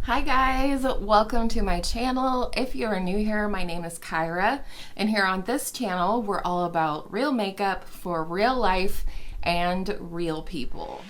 Hi guys, welcome to my channel. If you are new here, my name is Kyra, and here on this channel, we're all about real makeup for real life and real people.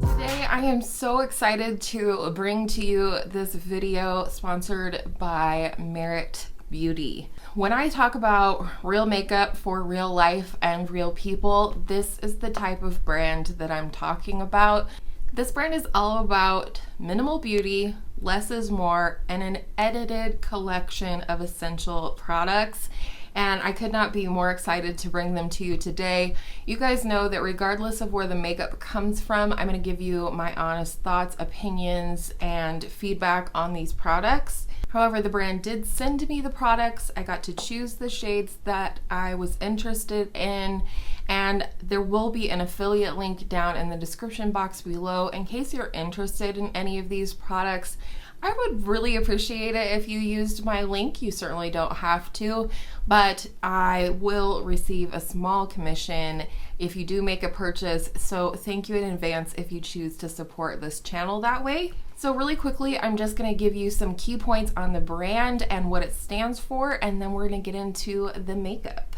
Today I am so excited to bring to you this video sponsored by Merit Beauty. When I talk about real makeup for real life and real people, this is the type of brand that I'm talking about. This brand is all about minimal beauty, less is more, and an edited collection of essential products. And I could not be more excited to bring them to you today. You guys know that regardless of where the makeup comes from, I'm going to give you my honest thoughts, opinions, and feedback on these products. However, the brand did send me the products. I got to choose the shades that I was interested in, and there will be an affiliate link down in the description box below in case you're interested in any of these products. I would really appreciate it if you used my link. You certainly don't have to, but I will receive a small commission if you do make a purchase. So thank you in advance if you choose to support this channel that way. So really quickly, I'm just gonna give you some key points on the brand and what it stands for, and then we're gonna get into the makeup.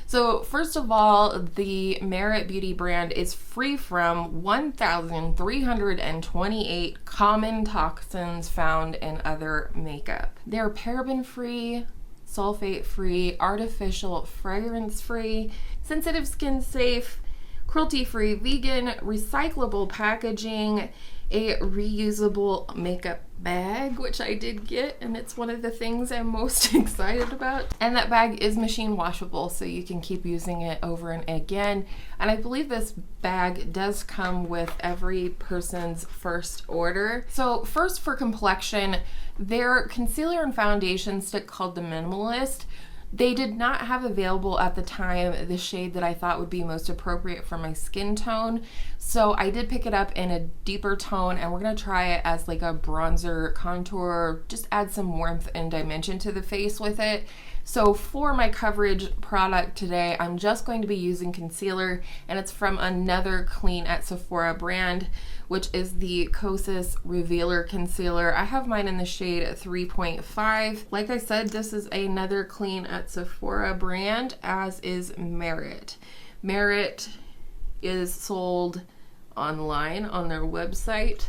So first of all, the Merit Beauty brand is free from 1,328 common toxins found in other makeup. They're paraben-free, sulfate-free, artificial fragrance-free, sensitive skin safe, cruelty-free, vegan, recyclable packaging, a reusable makeup bag, which I did get, and it's one of the things I'm most excited about. And that bag is machine washable, so you can keep using it over and again. And I believe this bag does come with every person's first order. So first, for Complexion, their concealer and foundation stick called the Minimalist. They did not have available at the time the shade that I thought would be most appropriate for my skin tone. So I did pick it up in a deeper tone, and we're gonna try it as like a bronzer contour, just add some warmth and dimension to the face with it. So for my coverage product today, I'm just going to be using concealer, and it's from another Clean at Sephora brand, which is the Kosas Revealer Concealer. I have mine in the shade 3.5. Like I said, this is another Clean at Sephora brand, as is Merit. Merit is sold online on their website,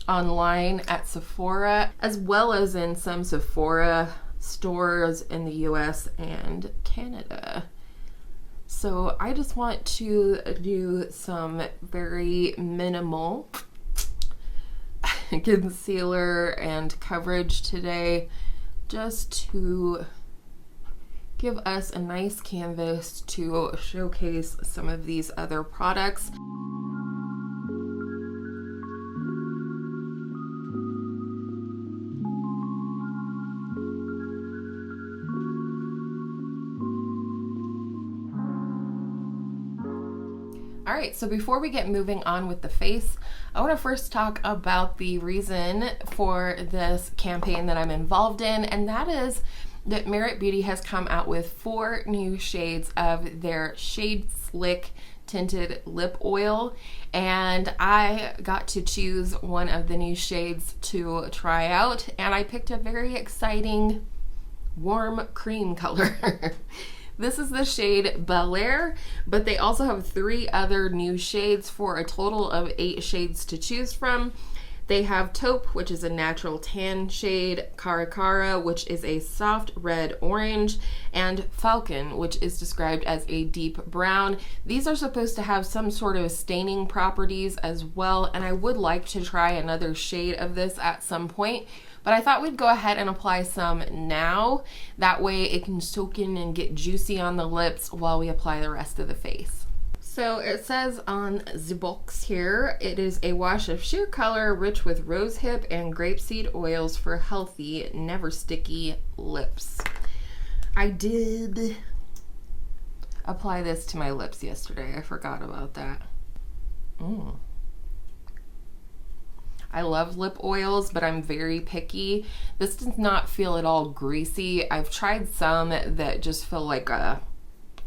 online at Sephora, as well as in some Sephora stores in the US and Canada. So I just want to do some very minimal concealer and coverage today, just to give us a nice canvas to showcase some of these other products. All right, so before we get moving on with the face, I want to first talk about the reason for this campaign that I'm involved in, and that is that Merit Beauty has come out with 4 new shades of their Shade Slick tinted lip oil, and I got to choose one of the new shades to try out, and I picked a very exciting warm cream color. This is the shade Bel Air, but they also have 3 other new shades for a total of 8 shades to choose from. They have Taupe, which is a natural tan shade, Cara Cara, which is a soft red orange, and Falcon, which is described as a deep brown. These are supposed to have some sort of staining properties as well, and I would like to try another shade of this at some point. But I thought we'd go ahead and apply some now. That way it can soak in and get juicy on the lips while we apply the rest of the face. So it says on the box here, it is a wash of sheer color rich with rosehip and grapeseed oils for healthy, never sticky lips. I did apply this to my lips yesterday. I forgot about that. I love lip oils, but I'm very picky. This does not feel at all greasy. I've tried some that just feel like a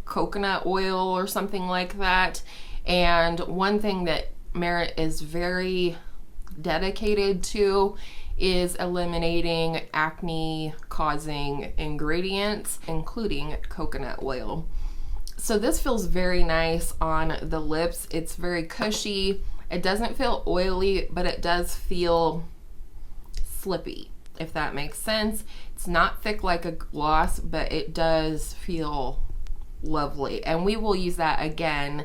coconut oil or something like that. And one thing that Merit is very dedicated to is eliminating acne causing ingredients, including coconut oil. So this feels very nice on the lips. It's very cushy. It doesn't feel oily, but it does feel slippy, if that makes sense. It's not thick like a gloss, but it does feel lovely. And we will use that again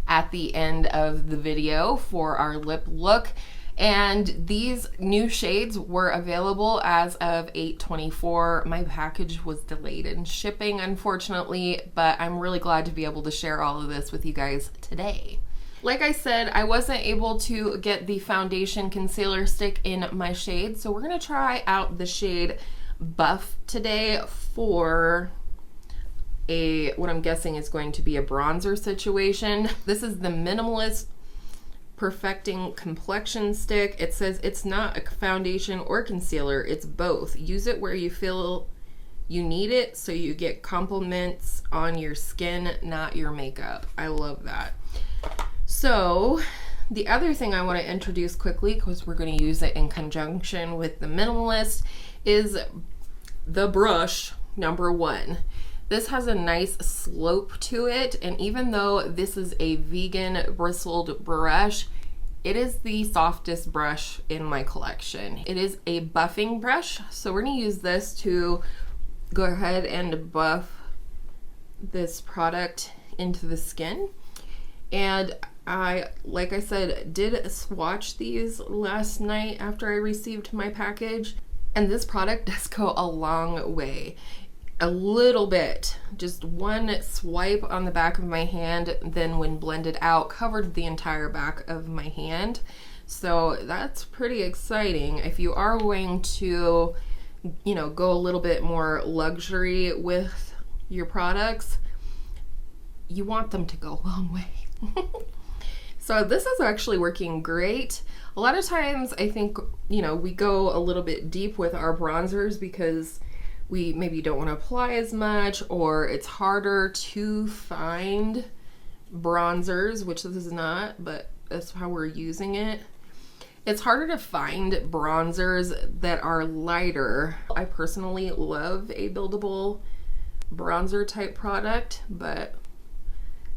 at the end of the video for our lip look. And these new shades were available as of 8/24. My package was delayed in shipping, unfortunately, but I'm really glad to be able to share all of this with you guys today. Like I said, I wasn't able to get the foundation concealer stick in my shade, so we're gonna try out the shade Buff today for what I'm guessing is going to be a bronzer situation. This is the Minimalist Perfecting Complexion Stick. It says it's not a foundation or concealer, it's both. Use it where you feel you need it so you get compliments on your skin, not your makeup. I love that. So the other thing I want to introduce quickly, because we're going to use it in conjunction with the Minimalist, is the brush number 1. This has a nice slope to it, and even though this is a vegan bristled brush, it is the softest brush in my collection. It is a buffing brush, so we're gonna use this to go ahead and buff this product into the skin. And I, like I said, did swatch these last night after I received my package, and this product does go a long way. A little bit, just one swipe on the back of my hand, then when blended out, covered the entire back of my hand. So that's pretty exciting. If you are going to, you know, go a little bit more luxury with your products, you want them to go a long way. So this is actually working great. A lot of times I think, you know, we go a little bit deep with our bronzers because we maybe don't want to apply as much, or it's harder to find bronzers, which this is not, but that's how we're using it. It's harder to find bronzers that are lighter. I personally love a buildable bronzer type product, but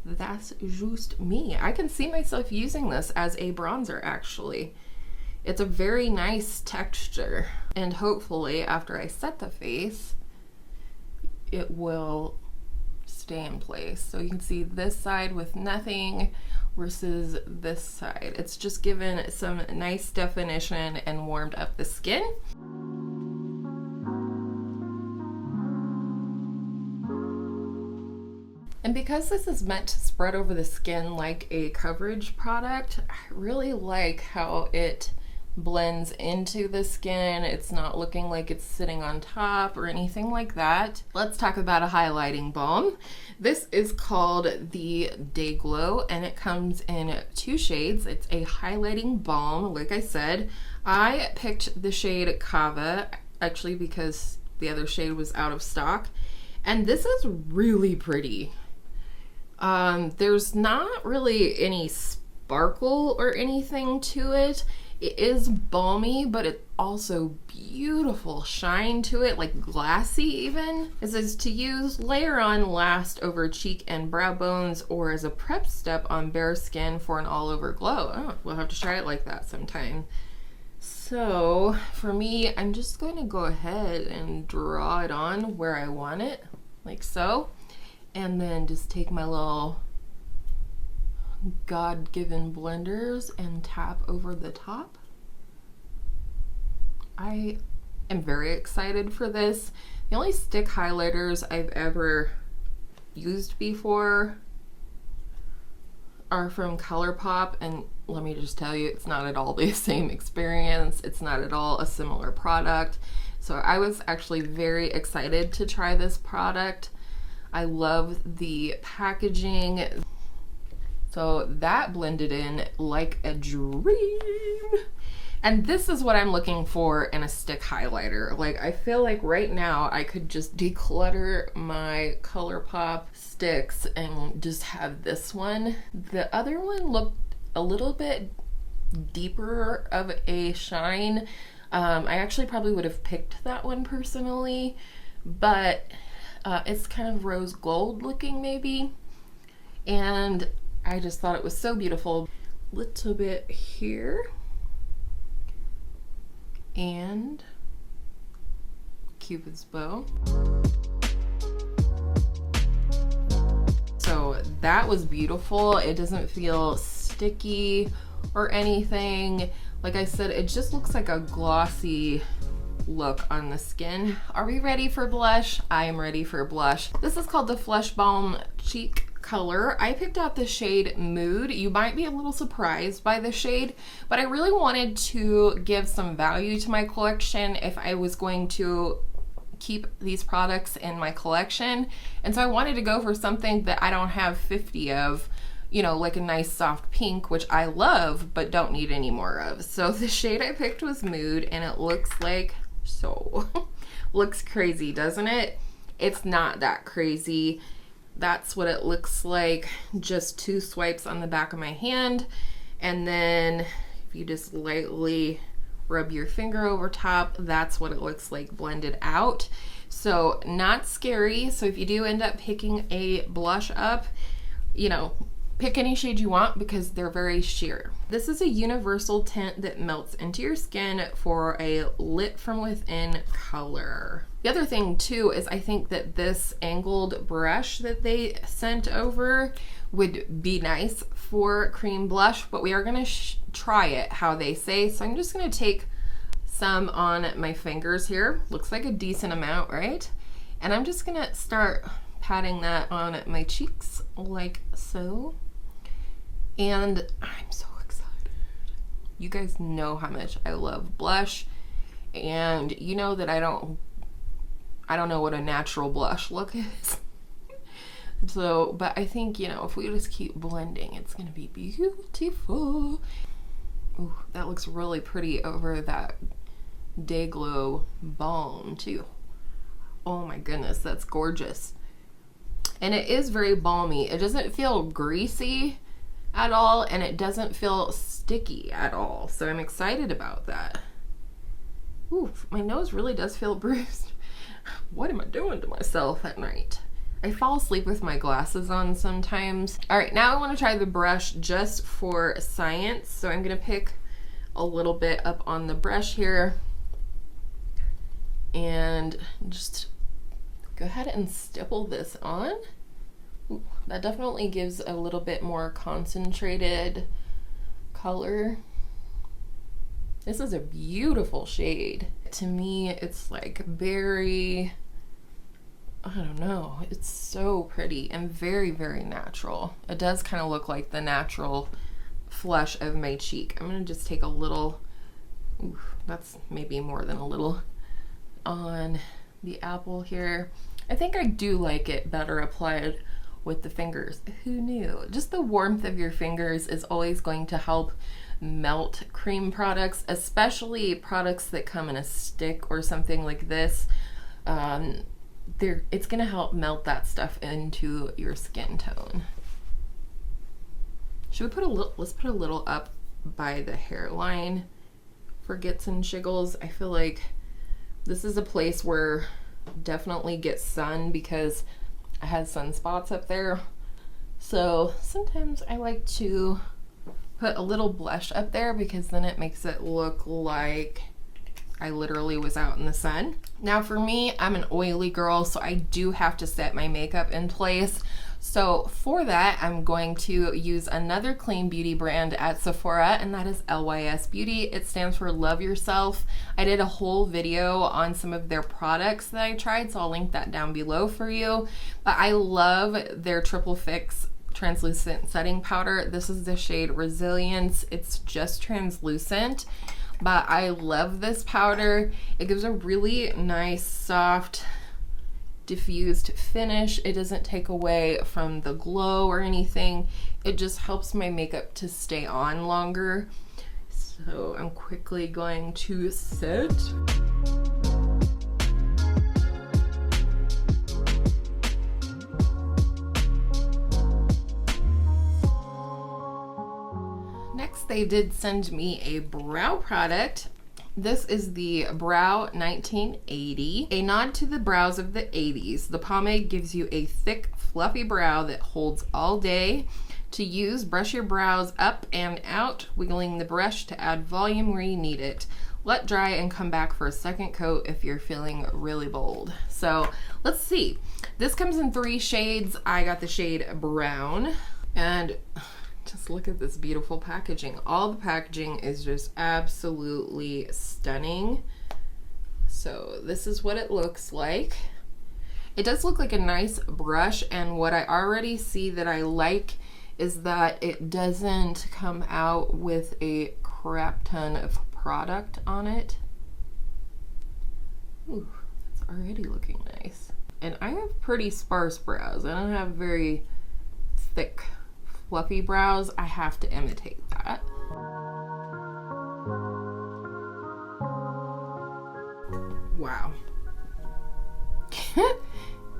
that's just me. I can see myself using this as a bronzer actually. It's a very nice texture, and hopefully after I set the face, it will stay in place. So you can see this side with nothing versus this side. It's just given some nice definition and warmed up the skin. And because this is meant to spread over the skin like a coverage product, I really like how it blends into the skin. It's not looking like it's sitting on top or anything like that. Let's talk about a highlighting balm. This is called the Day Glow, and it comes in 2 shades. It's a highlighting balm. Like I said, I picked the shade Cava actually because the other shade was out of stock, and this is really pretty. There's not really any sparkle or anything to it. It is balmy, but it also beautiful shine to it, like glassy even. It says to use, layer on last over cheek and brow bones, or as a prep step on bare skin for an all over glow. Oh, we'll have to try it like that sometime. So for me, I'm just going to go ahead and draw it on where I want it, like so. And then just take my little God-given blenders and tap over the top. I am very excited for this. The only stick highlighters I've ever used before are from ColourPop, and let me just tell you, it's not at all the same experience. It's not at all a similar product. So I was actually very excited to try this product. I love the packaging. So that blended in like a dream. And this is what I'm looking for in a stick highlighter. Like, I feel like right now I could just declutter my ColourPop sticks and just have this one. The other one looked a little bit deeper of a shine. I actually probably would have picked that one personally, but it's kind of rose gold looking maybe. And I just thought it was so beautiful. Little bit here. And Cupid's bow. So that was beautiful. It doesn't feel sticky or anything. Like I said, it just looks like a glossy look on the skin. Are we ready for blush? I am ready for blush. This is called the Flush Balm Cheek color. I picked out the shade Mood. You might be a little surprised by the shade, but I really wanted to give some value to my collection if I was going to keep these products in my collection. And so I wanted to go for something that I don't have 50 of, you know, like a nice soft pink, which I love but don't need any more of. So the shade I picked was Mood, and it looks like so looks crazy, doesn't it? It's not that crazy. That's what it looks like. Just 2 swipes on the back of my hand, and then if you just lightly rub your finger over top, that's what it looks like blended out. So not scary. So if you do end up picking a blush up, you know, pick any shade you want because they're very sheer. This is a universal tint that melts into your skin for a lit from within color. The other thing too is I think that this angled brush that they sent over would be nice for cream blush, but we are gonna try it how they say. So I'm just gonna take some on my fingers here. Looks like a decent amount, right? And I'm just gonna start patting that on my cheeks like so. And I'm so excited. You guys know how much I love blush, and you know that I don't know what a natural blush look is. So, but I think, you know, if we just keep blending, it's gonna be beautiful. Ooh, that looks really pretty over that Day Glow balm too. Oh my goodness, that's gorgeous. And it is very balmy. It doesn't feel greasy at all, and it doesn't feel sticky at all. So I'm excited about that. Ooh, my nose really does feel bruised. What am I doing to myself at night? I fall asleep with my glasses on sometimes. All right, now I want to try the brush just for science. So I'm gonna pick a little bit up on the brush here and just go ahead and stipple this on. Ooh, that definitely gives a little bit more concentrated color. This is a beautiful shade. To me, it's like very, I don't know, it's so pretty and very, very natural. It does kind of look like the natural flush of my cheek. I'm gonna just take a little, ooh, that's maybe more than a little, on the apple here. I think I do like it better applied with the fingers. Who knew? Just the warmth of your fingers is always going to help melt cream products, especially products that come in a stick or something like this. It's gonna help melt that stuff into your skin tone. Should we put a little, let's put a little up by the hairline for gets and shiggles. I feel like this is a place where definitely get sun because I had sunspots up there. So sometimes I like to put a little blush up there because then it makes it look like I literally was out in the sun. Now for me, I'm an oily girl, so I do have to set my makeup in place. So for that, I'm going to use another clean beauty brand at Sephora, and that is LYS Beauty. It stands for Love Yourself. I did a whole video on some of their products that I tried, so I'll link that down below for you. But I love their Triple Fix translucent setting powder. This is the shade Resilience. It's just translucent, but I love this powder. It gives a really nice, soft, diffused finish. It doesn't take away from the glow or anything. It just helps my makeup to stay on longer. So So I'm quickly going to set. Next, they did send me a brow product. This is the Brow 1980, a nod to the brows of the 80s. The pomade gives you a thick, fluffy brow that holds all day. To use, brush your brows up and out, wiggling the brush to add volume where you need it. Let dry and come back for a second coat if you're feeling really bold. So let's see. This comes in 3 shades. I got the shade brown, and just look at this beautiful packaging. All the packaging is just absolutely stunning. So this is what it looks like. It does look like a nice brush, and what I already see that I like is that it doesn't come out with a crap ton of product on it. Ooh, that's already looking nice. And I have pretty sparse brows. I don't have very thick, fluffy brows. I have to imitate that. Wow.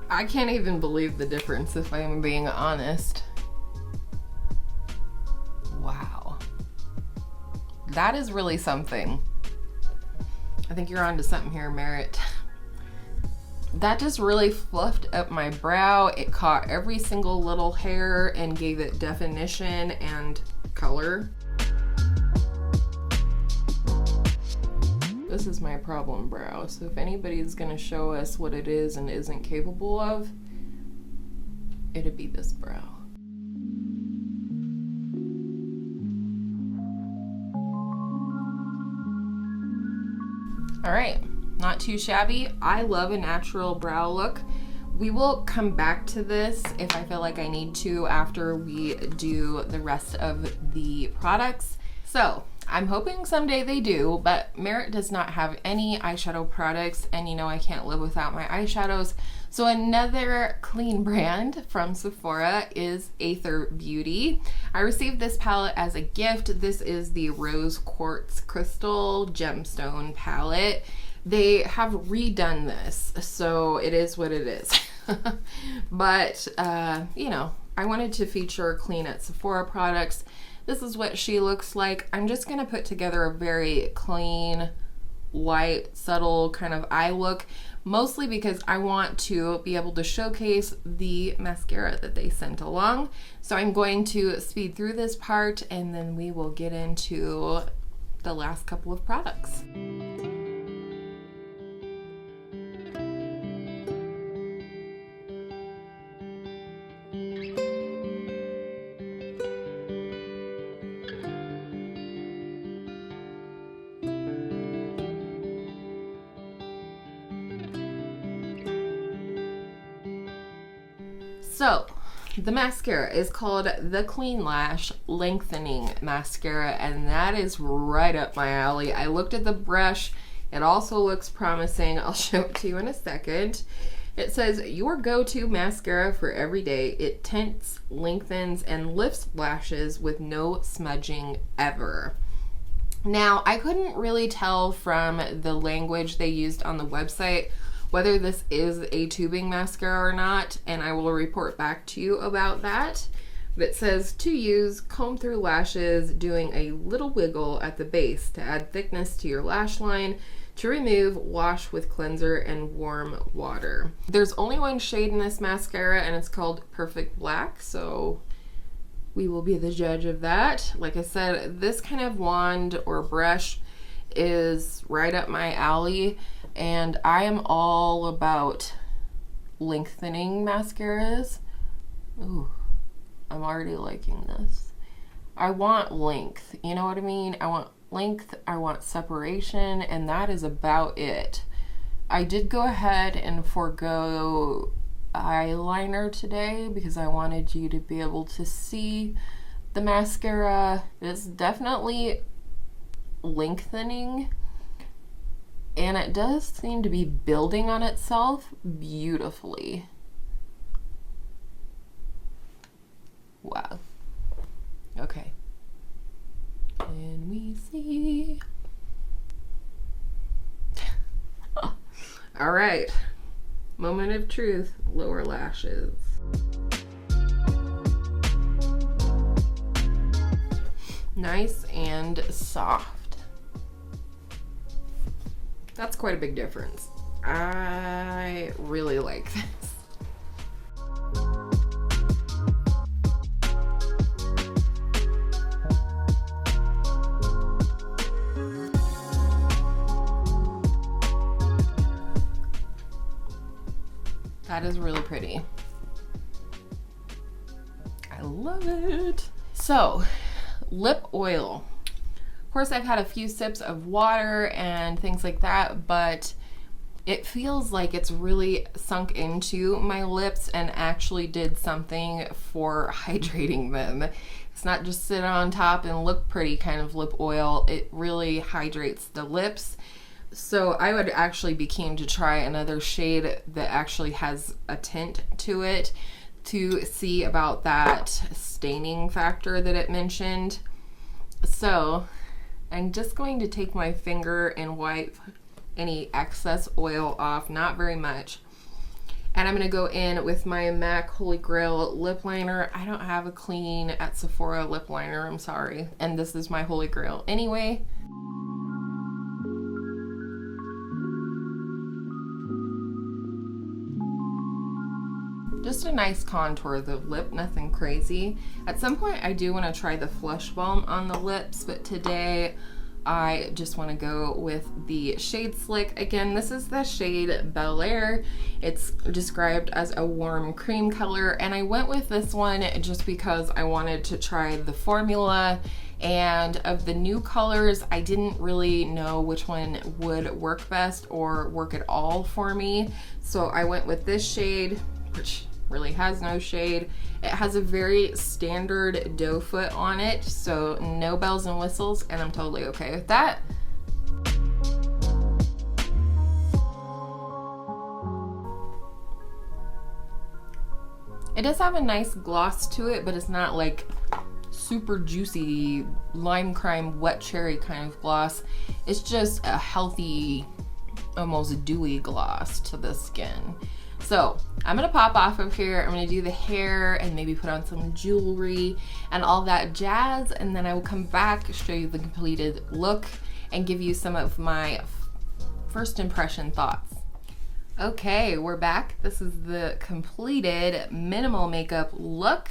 I can't even believe the difference, if I'm being honest. Wow. That is really something. I think you're onto something here, Merritt. That just really fluffed up my brow. It caught every single little hair and gave it definition and color. This is my problem brow, so if anybody's gonna show us what it is and isn't capable of, it'd be this brow. All right, not too shabby. I love a natural brow look. We will come back to this if I feel like I need to after we do the rest of the products. So I'm hoping someday they do, but Merit does not have any eyeshadow products, and you know I can't live without my eyeshadows. So another clean brand from Sephora is Aether Beauty. I received this palette as a gift. This is the Rose Quartz Crystal Gemstone palette. They have redone this, so it is what it is. But, you know, I wanted to feature clean at Sephora products. This is what she looks like. I'm just gonna put together a very clean, light, subtle kind of eye look, mostly because I want to be able to showcase the mascara that they sent along. So I'm going to speed through this part and then we will get into the last couple of products. So, the mascara is called the Clean Lash Lengthening Mascara, and that is right up my alley. I looked at the brush. It also looks promising. I'll show it to you in a second. It says, your go-to mascara for every day. It tints, lengthens, and lifts lashes with no smudging ever. Now, I couldn't really tell from the language they used on the website whether this is a tubing mascara or not, and I will report back to you about that. But it says to use, comb through lashes, doing a little wiggle at the base to add thickness to your lash line. To remove, wash with cleanser and warm water. There's only one shade in this mascara, and it's called Perfect Black, so we will be the judge of that. Like I said, this kind of wand or brush is right up my alley, and I am all about lengthening mascaras. Ooh, I'm already liking this. I want length, you know what I mean? I want length, I want separation, and that is about it. I did go ahead and forego eyeliner today because I wanted you to be able to see the mascara. It's definitely lengthening, and it does seem to be building on itself beautifully. Wow. Okay. Can we see? All right, moment of truth, lower lashes. Nice and soft. That's quite a big difference. I really like this. That is really pretty. I love it. So, lip oil. Of course, I've had a few sips of water and things like that, but it feels like it's really sunk into my lips and actually did something for hydrating them. It's not just sit on top and look pretty kind of lip oil. It really hydrates the lips. So I would actually be keen to try another shade that actually has a tint to it to see about that staining factor that it mentioned. So I'm just going to take my finger and wipe any excess oil off, not very much. And I'm gonna go in with my MAC Holy Grail lip liner. I don't have a clean at Sephora lip liner, I'm sorry. And this is my Holy Grail anyway. Just a nice contour of the lip, nothing crazy. At some point I do want to try the Flush Balm on the lips, but today I just want to go with the shade Slick. Again, this is the shade Bel Air. It's described as a warm cream color, and I went with this one just because I wanted to try the formula. And of the new colors, I didn't really know which one would work best or work at all for me. So I went with this shade, which really has no shade. It has a very standard doe foot on it, so no bells and whistles, and I'm totally okay with that. It does have a nice gloss to it, but it's not like super juicy lime crime wet cherry kind of gloss. It's just a healthy, almost dewy gloss to the skin. So I'm gonna pop off of here. I'm gonna do the hair and maybe put on some jewelry and all that jazz, and then I will come back, show you the completed look, and give you some of my first impression thoughts. Okay, we're back. This is the completed minimal makeup look,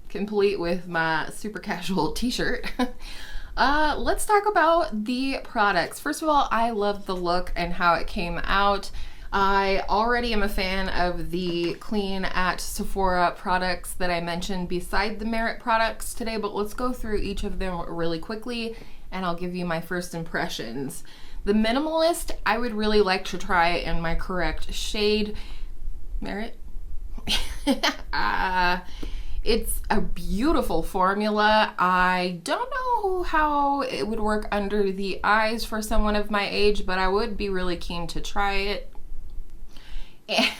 complete with my super casual t-shirt. Let's talk about the products. First of all, I love the look and how it came out. I already am a fan of the Clean at Sephora products that I mentioned beside the Merit products today, but let's go through each of them really quickly and I'll give you my first impressions. The Minimalist, I would really like to try in my correct shade. Merit? It's a beautiful formula. I don't know how it would work under the eyes for someone of my age, but I would be really keen to try it.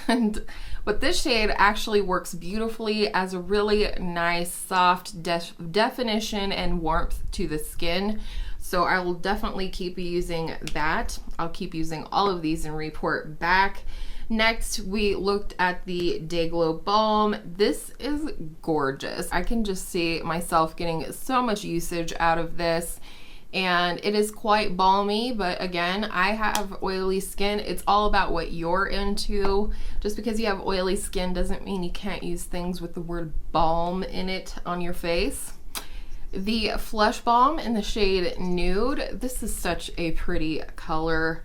And but this shade actually works beautifully as a really nice soft definition and warmth to the skin. So I will definitely keep using that. I'll keep using all of these and report back. Next, we looked at the Day Glow Balm. This is gorgeous. I can just see myself getting so much usage out of this. And it is quite balmy, but again, I have oily skin. It's all about what you're into. Just because you have oily skin doesn't mean you can't use things with the word balm in it on your face. The Flush Balm in the shade Nude. This is such a pretty color.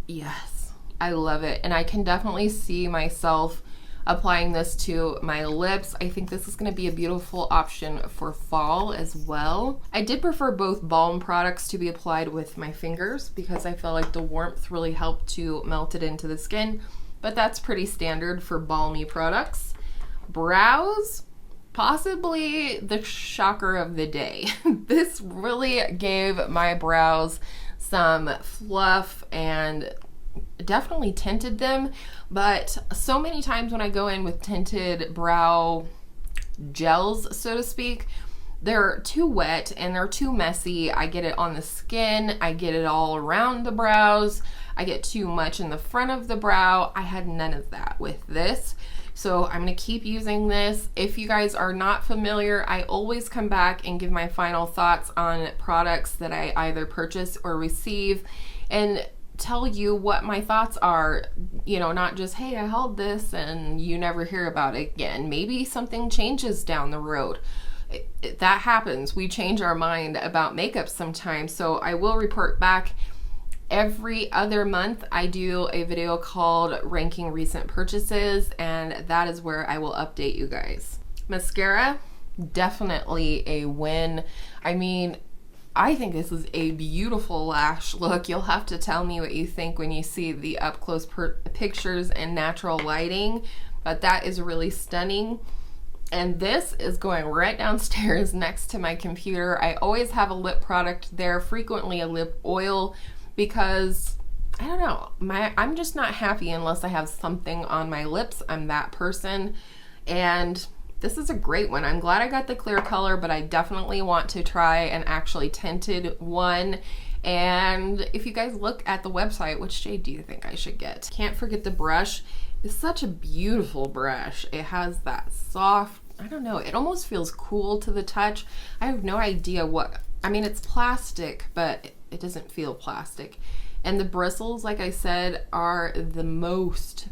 Yes, I love it. And I can definitely see myself applying this to my lips. I think this is going to be a beautiful option for fall as well. I did prefer both balm products to be applied with my fingers because I felt like the warmth really helped to melt it into the skin, but that's pretty standard for balmy products. Brows, possibly the shocker of the day. This really gave my brows some fluff and definitely tinted them, but so many times when I go in with tinted brow gels, so to speak, they're too wet and they're too messy. I get it on the skin, I get it all around the brows. I get too much in the front of the brow. I had none of that with this. So I'm gonna keep using this. If you guys are not familiar, I always come back and give my final thoughts on products that I either purchase or receive and tell you what my thoughts are, you know, not just, hey, I held this and you never hear about it again. Maybe something changes down the road. That happens. We change our mind about makeup sometimes. So I will report back. Every other month I do a video called ranking recent purchases, and that is where I will update you guys. Mascara, definitely a win. I mean, I think this is a beautiful lash look. You'll have to tell me what you think when you see the up close pictures and natural lighting, but that is really stunning. And this is going right downstairs next to my computer. I always have a lip product there, frequently a lip oil, because I don't know, I'm just not happy unless I have something on my lips. I'm that person. And this is a great one. I'm glad I got the clear color, but I definitely want to try an actually tinted one. And if you guys look at the website, which shade do you think I should get? Can't forget the brush. It's such a beautiful brush. It has that soft, I don't know, it almost feels cool to the touch. I have no idea what, I mean, it's plastic, but it doesn't feel plastic. And the bristles, like I said, are the most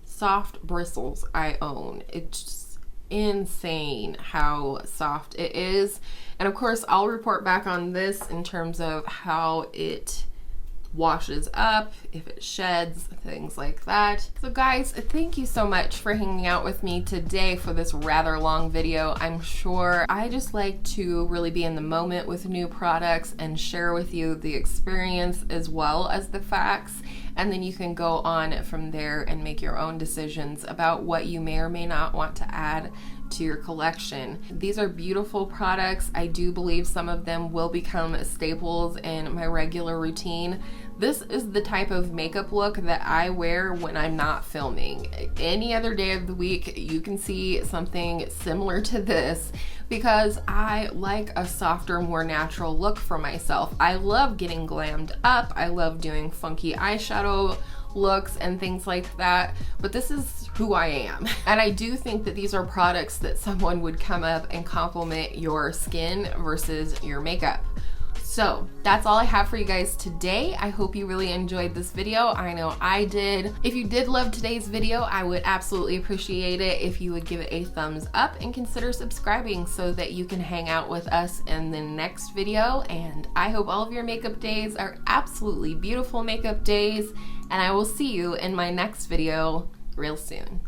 soft bristles I own. It's just insane how soft it is. And of course, I'll report back on this in terms of how it washes up, if it sheds, things like that. So guys, thank you so much for hanging out with me today for this rather long video. I'm sure I just like to really be in the moment with new products and share with you the experience as well as the facts, and then you can go on from there and make your own decisions about what you may or may not want to add to your collection. These are beautiful products. I do believe some of them will become staples in my regular routine. This is the type of makeup look that I wear when I'm not filming. Any other day of the week, you can see something similar to this because I like a softer, more natural look for myself. I love getting glammed up. I love doing funky eyeshadow looks and things like that, but this is who I am. And I do think that these are products that someone would come up and compliment your skin versus your makeup. So that's all I have for you guys today. I hope you really enjoyed this video. I know I did. If you did love today's video, I would absolutely appreciate it if you would give it a thumbs up and consider subscribing so that you can hang out with us in the next video. And I hope all of your makeup days are absolutely beautiful makeup days, and I will see you in my next video real soon.